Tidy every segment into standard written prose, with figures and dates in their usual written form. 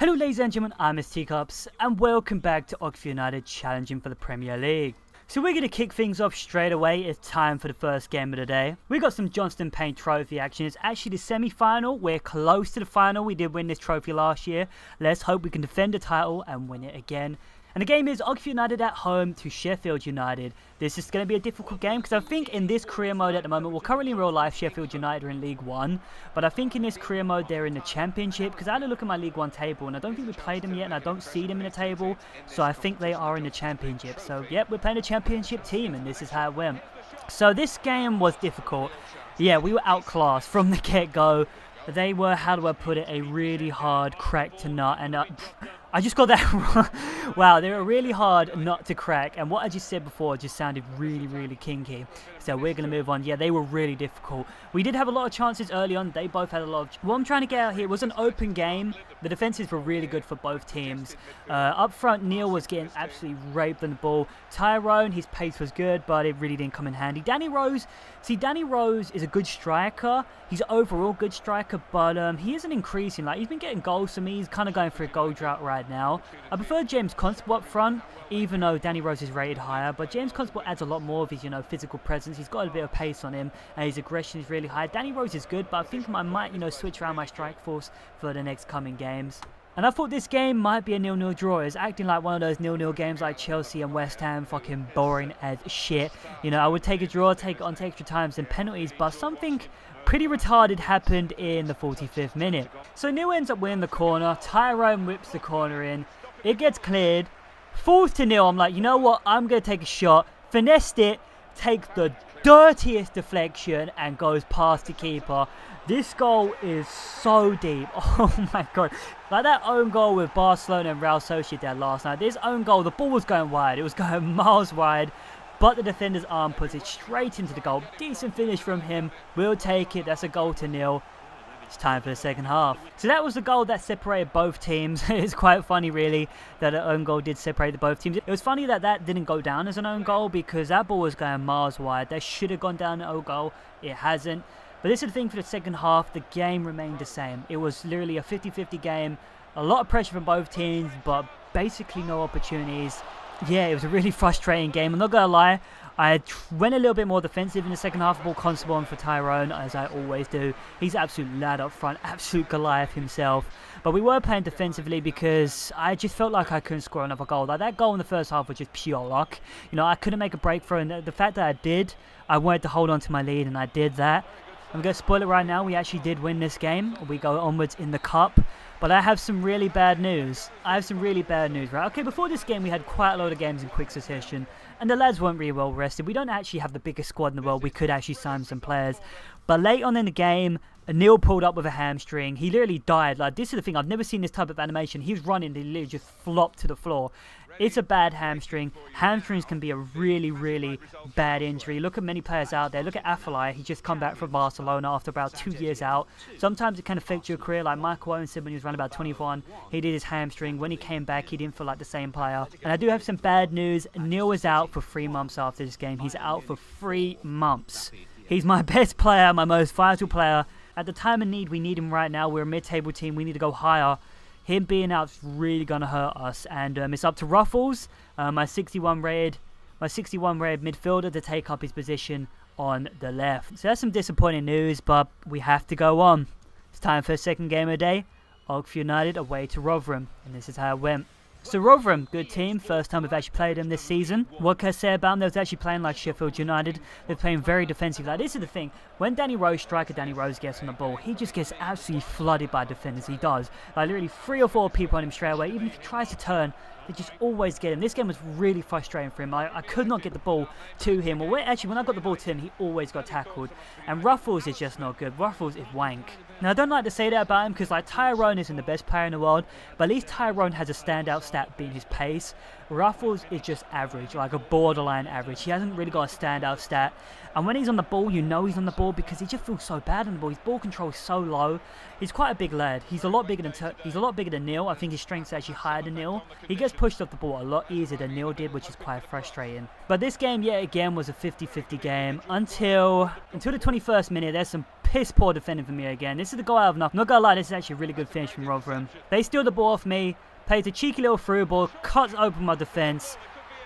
Hello ladies and gentlemen, I'm Mr. Teacups and welcome back to Oxford United challenging for the Premier League. So we're going to kick things off straight away. It's time for the first game of the day. We got some Johnston Paint Trophy action. It's actually the semi-final. We're close to the final. We did win this trophy last year. Let's hope we can defend the title and win it again. And the game is Oxford United at home to Sheffield United. This is going to be a difficult game because I think in this career mode at the moment, well, currently in real life, Sheffield United are in League 1. But I think in this career mode, they're in the Championship because I had a look at my League 1 table and I don't think we played them yet and I don't see them in the table. So I think they are in the Championship. So, yep, we're playing a Championship team and this is how it went. So this game was difficult. Yeah, we were outclassed from the get-go. They were, how do I put it, a really hard crack to nut. And I just got that wrong. Wow, they were really hard nut to crack. And what I just said before just sounded really, really kinky. So we're going to move on. Yeah, they were really difficult. We did have a lot of chances early on. They both had a lot of... What I'm trying to get out here was an open game. The defenses were really good for both teams. Up front, Neil was getting absolutely raped on the ball. Tyrone, his pace was good, but it really didn't come in handy. Danny Rose, see, Danny Rose is a good striker. He's overall good striker, but he isn't increasing. Like, he's been getting goals for me. He's kind of going for a goal drought right now. I prefer James Constable up front, even though Danny Rose is rated higher. But James Constable adds a lot more of his, physical presence. He's got a bit of pace on him, and his aggression is really high. Danny Rose is good, but I think I might, switch around my strike force for the next coming games. And I thought this game might be a 0-0 draw. It's acting like one of those 0-0 games like Chelsea and West Ham, fucking boring as shit. I would take a draw, take it on to extra times and penalties, but something pretty retarded happened in the 45th minute. So Neil ends up winning the corner. Tyrone whips the corner in. It gets cleared. Falls to Neil. I'm like, you know what? I'm going to take a shot. Finessed it. Takes the dirtiest deflection and goes past the keeper. This goal is so deep. Oh my god. Like that own goal with Barcelona and Real Sociedad last night. This own goal, the ball was going wide. It was going miles wide. But the defender's arm puts it straight into the goal. Decent finish from him. We'll take it. That's a goal to nil. It's time for the second half. So that was the goal that separated both teams. It's quite funny, really, that an own goal did separate the both teams. It was funny that that didn't go down as an own goal because that ball was going miles wide. That should have gone down an own goal. It hasn't. But this is the thing for the second half. The game remained the same. It was literally a 50-50 game. A lot of pressure from both teams, but basically no opportunities. Yeah, it was a really frustrating game. I'm not going to lie. I went a little bit more defensive in the second half. Ball Constable on for Tyrone, as I always do. He's absolute lad up front, absolute Goliath himself. But we were playing defensively because I just felt like I couldn't score another goal. Like that goal in the first half was just pure luck. I couldn't make a breakthrough, and the fact that I did, I wanted to hold on to my lead, and I did that. I'm going to spoil it right now. We actually did win this game. We go onwards in the cup. But I have some really bad news. Right? Okay, before this game, we had quite a lot of games in quick succession. And the lads weren't really well rested. We don't actually have the biggest squad in the world. We could actually sign some players. But late on in the game, Neil pulled up with a hamstring. He literally died. Like, this is the thing. I've never seen this type of animation. He was running. He literally just flopped to the floor. It's a bad hamstring. Hamstrings can be a really, really bad injury. Look at many players out there. Look at Afellay. He just come back from Barcelona after about 2 years out. Sometimes it can affect your career. Like Michael Owen said when he was around about 21, he did his hamstring. When he came back, he didn't feel like the same player. And I do have some bad news. Neil is out for 3 months after this game. He's out for 3 months. He's my best player, my most vital player. At the time of need, we need him right now. We're a mid-table team. We need to go higher. Him being out is really going to hurt us. And it's up to Ruffles, my 61 rated midfielder, to take up his position on the left. So that's some disappointing news, but we have to go on. It's time for the second game of the day. Oxford United away to Rotherham. And this is how it went. So Rotherham, good team. First time we've actually played them this season. What can I say about them? They was actually playing like Sheffield United. They're playing very defensive. Like, this is the thing. When Danny Rose gets on the ball, he just gets absolutely flooded by defenders. He does. Like, literally 3 or 4 people on him straight away. Even if he tries to turn, they just always get him. This game was really frustrating for him. I could not get the ball to him. Or actually, when I got the ball to him, he always got tackled. And Ruffles is just not good. Ruffles is wank. Now, I don't like to say that about him because, like, Tyrone isn't the best player in the world, but at least Tyrone has a standout stat being his pace. Ruffles is just average, like a borderline average. He hasn't really got a standout stat. And when he's on the ball, you know he's on the ball because he just feels so bad on the ball. His ball control is so low. He's quite a big lad. He's a lot bigger than Neil. I think his strength is actually higher than Neil. He gets pushed off the ball a lot easier than Neil did, which is quite frustrating. But this game, yet again, was a 50-50 game until the 21st minute. There's some piss poor defending for me again. This is the goal out of nothing. Not gonna lie, this is actually a really good finish from Rotherham. They steal the ball off me, plays a cheeky little through ball, cuts open my defence.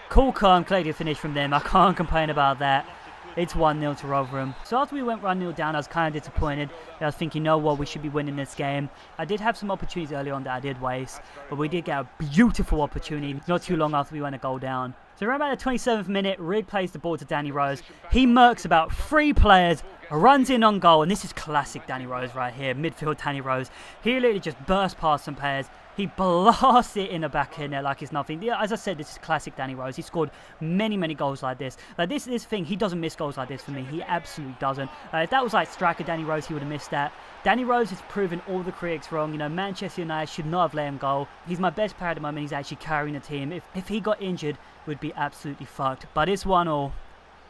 Cool, calm, clearly finish from them. I can't complain about that. It's 1-0 to Rotherham. So after we went 1-0 down, I was kind of disappointed. I was thinking, no, well, we should be winning this game. I did have some opportunities early on that I did waste, but we did get a beautiful opportunity not too long after we went a goal down. So around about the 27th minute, Rig plays the ball to Danny Rose. He murks about 3 players, runs in on goal, and this is classic Danny Rose right here, midfield Danny Rose. He literally just burst past some players. He blasts it in the back in there like it's nothing. Yeah, as I said, this is classic Danny Rose. He scored many goals like this. Like this thing, he doesn't miss goals like this for me. He absolutely doesn't. If that was like striker Danny Rose, he would have missed that. Danny Rose has proven all the critics wrong. You know, Manchester United should not have let him go. He's my best player at the moment. He's actually carrying the team. If he got injured, we'd be absolutely fucked. But it's 1-1.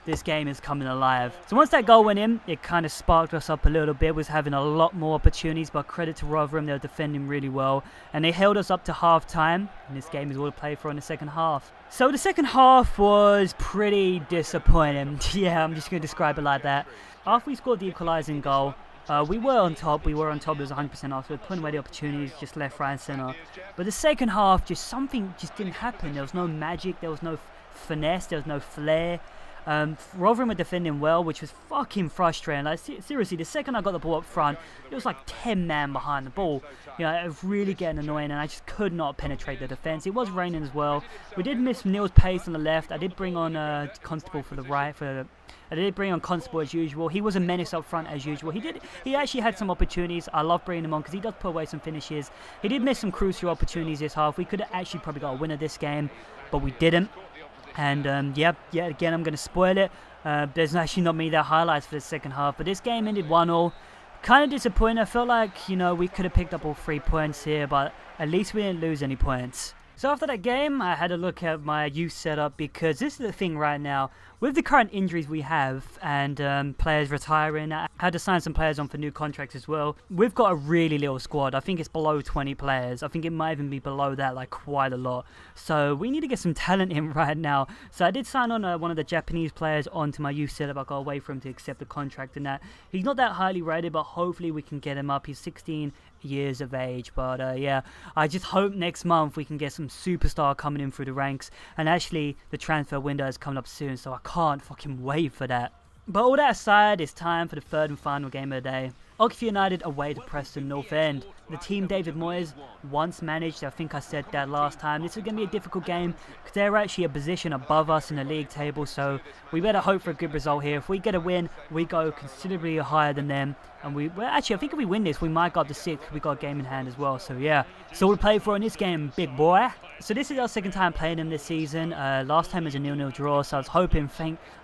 This game is coming alive. So once that goal went in, it kind of sparked us up a little bit. Was having a lot more opportunities, but credit to Rotherham, they were defending really well. And they held us up to half time. And this game is all to play for in the second half. So the second half was pretty disappointing. Yeah, I'm just going to describe it like that. After we scored the equalising goal, we were on top. It was 100% after. We were putting away the opportunities, just left, right and centre. But the second half, something didn't happen. There was no magic. There was no finesse. There was no flair. Rotherham were defending well, which was fucking frustrating. Like, seriously, the second I got the ball up front, it was like 10 men behind the ball. You know, it was really getting annoying, and I just could not penetrate the defence. It was raining as well. We did miss Neil's pace on the left. I did bring on Constable for the right. I did bring on Constable as usual. He was a menace up front as usual. He actually had some opportunities. I love bringing him on because he does put away some finishes. He did miss some crucial opportunities this half. We could have actually probably got a winner this game, but we didn't. And yeah, again, I'm going to spoil it. There's actually not many highlights for the second half, but this game ended 1-1. Kind of disappointing. I felt like, you know, we could have picked up all 3 points here, but at least we didn't lose any points. So after that game, I had a look at my youth setup because this is the thing right now. With the current injuries we have and players retiring, I had to sign some players on for new contracts as well. We've got a really little squad. I think it's below 20 players. I think it might even be below that, like quite a lot. So we need to get some talent in right now. So I did sign on one of the Japanese players onto my youth setup. I got to wait for him to accept the contract and that. He's not that highly rated, but hopefully we can get him up. He's 16 years of age, but yeah, I just hope next month we can get some superstar coming in through the ranks. And actually the transfer window is coming up soon, so I can't fucking wait for that. But all that aside, it's time for the third and final game of the day. Oxford United away to Preston North End. The team David Moyes once managed, I think I said that last time, this is going to be a difficult game because they're actually a position above us in the league table, so we better hope for a good result here. If we get a win, we go considerably higher than them. And actually, I think if we win this, we might go up to 6. We got a game in hand as well, so yeah. So we'll play for in this game, big boy. So this is our second time playing them this season. Last time was a 0-0 draw, so I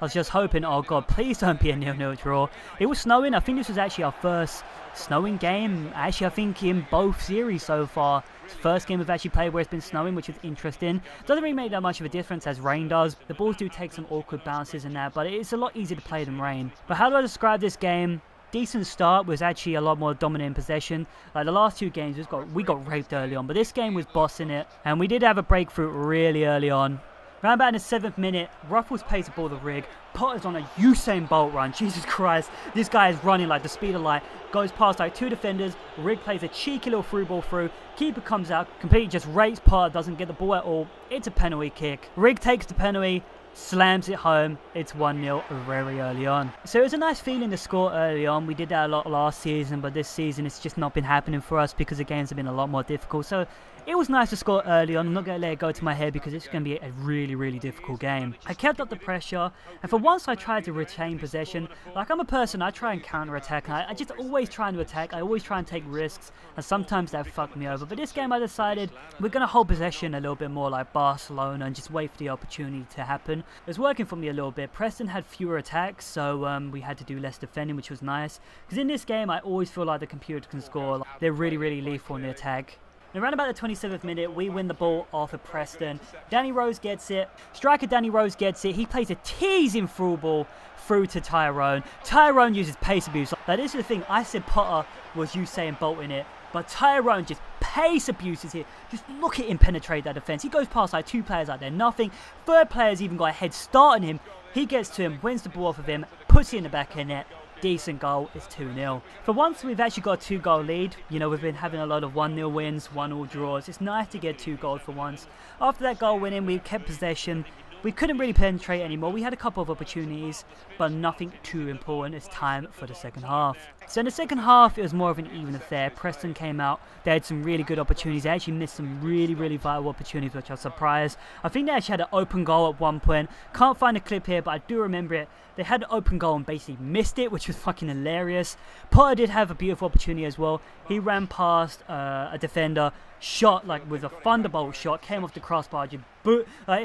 was just hoping, oh god, please don't be a 0-0 draw. It was snowing. I think this was actually our first snowing game. Actually, I think in both series so far. It's the first game we've actually played where it's been snowing, which is interesting. Doesn't really make that much of a difference as rain does. The balls do take some awkward bounces and that, but it's a lot easier to play than rain. But how do I describe this game? Decent start, was actually a lot more dominant in possession. Like the last 2 games, we got raped early on, but this game was bossing it, and we did have a breakthrough really early on. Around about in the 7th minute, Ruffles pays the ball to Rig. Potter's on a Usain Bolt run. Jesus Christ, this guy is running like the speed of light. Goes past like 2 defenders. Rig plays a cheeky little through ball through. Keeper comes out, completely just rapes Potter, doesn't get the ball at all. It's a penalty kick. Rig takes the penalty, slams it home. It's 1-0 very early on. So it was a nice feeling to score early on. We did that a lot last season, but this season it's just not been happening for us because the games have been a lot more difficult. So it was nice to score early on. I'm not going to let it go to my head because it's going to be a really, really difficult game. I kept up the pressure, and for once I tried to retain possession. Like, I'm a person, I try and counter-attack, and I just always trying to attack. I always try and take risks, and sometimes that fucked me over. But this game I decided we're going to hold possession a little bit more like Barcelona and just wait for the opportunity to happen. It was working for me a little bit. Preston had fewer attacks, so we had to do less defending, which was nice. Because in this game, I always feel like the computer can score. They're really, really lethal in the attack. And around about the 27th minute, we win the ball off of Preston. Danny Rose gets it. Striker Danny Rose gets it. He plays a teasing through ball through to Tyrone. Tyrone uses pace abuse. Now, this is the thing. I said Potter was Usain Bolt in it. But Tyrone just pace abuses here. Just look at him penetrate that defence. He goes past like 2 players out there. Nothing. 3rd player's even got a head start on him. He gets to him, wins the ball off of him, puts it in the back of the net. decent goal. It's 2-0. For once, we've actually got a 2-goal lead. You know, we've been having a lot of 1-0 wins, 1-1 draws. It's nice to get 2 goals for once. After that goal win in, we kept possession. We couldn't really penetrate anymore. We had a couple of opportunities, but nothing too important. It's time for the second half. So in the second half, it was more of an even affair. Preston came out. They had some really good opportunities. They actually missed some really vital opportunities, which I was surprised. I think they actually had an open goal at one point. Can't find a clip here, but I do remember it. They had an open goal and basically missed it, which was fucking hilarious. Potter did have a beautiful opportunity as well. He ran past a defender, shot like with a thunderbolt shot, came off the crossbar, just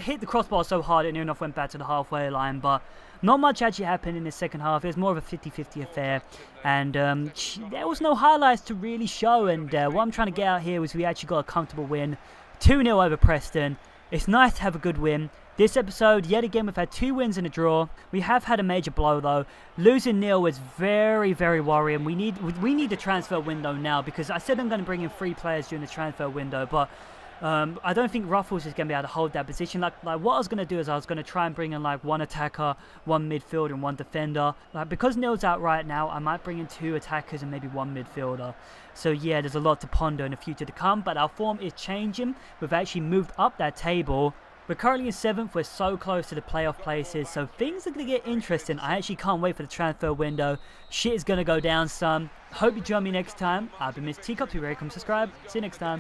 hit the crossbar so hard it near enough went back to the halfway line. But not much actually happened in the second half. It was more of a 50-50 affair, and there was no highlights to really show. And what I'm trying to get out here was we actually got a comfortable win, 2-0 over Preston. It's nice to have a good win. This episode, yet again, we've had 2 wins and a draw. We have had a major blow though. Losing nil is very worrying. We need the transfer window now, because I said I'm going to bring in 3 players during the transfer window, but I don't think Ruffles is going to be able to hold that position. Like what I was going to do is I was going to try and bring in like 1 attacker, 1 midfielder, and 1 defender. Because Nil's out right now, I might bring in 2 attackers and maybe 1 midfielder. So yeah, there's a lot to ponder in the future to come, but our form is changing. We've actually moved up that table. We're currently in 7th, we're so close to the playoff places, so things are going to get interesting. I actually can't wait for the transfer window. Shit is going to go down, son. Hope you join me next time. I've been Mr. Teacup. Be very come subscribe. See you next time.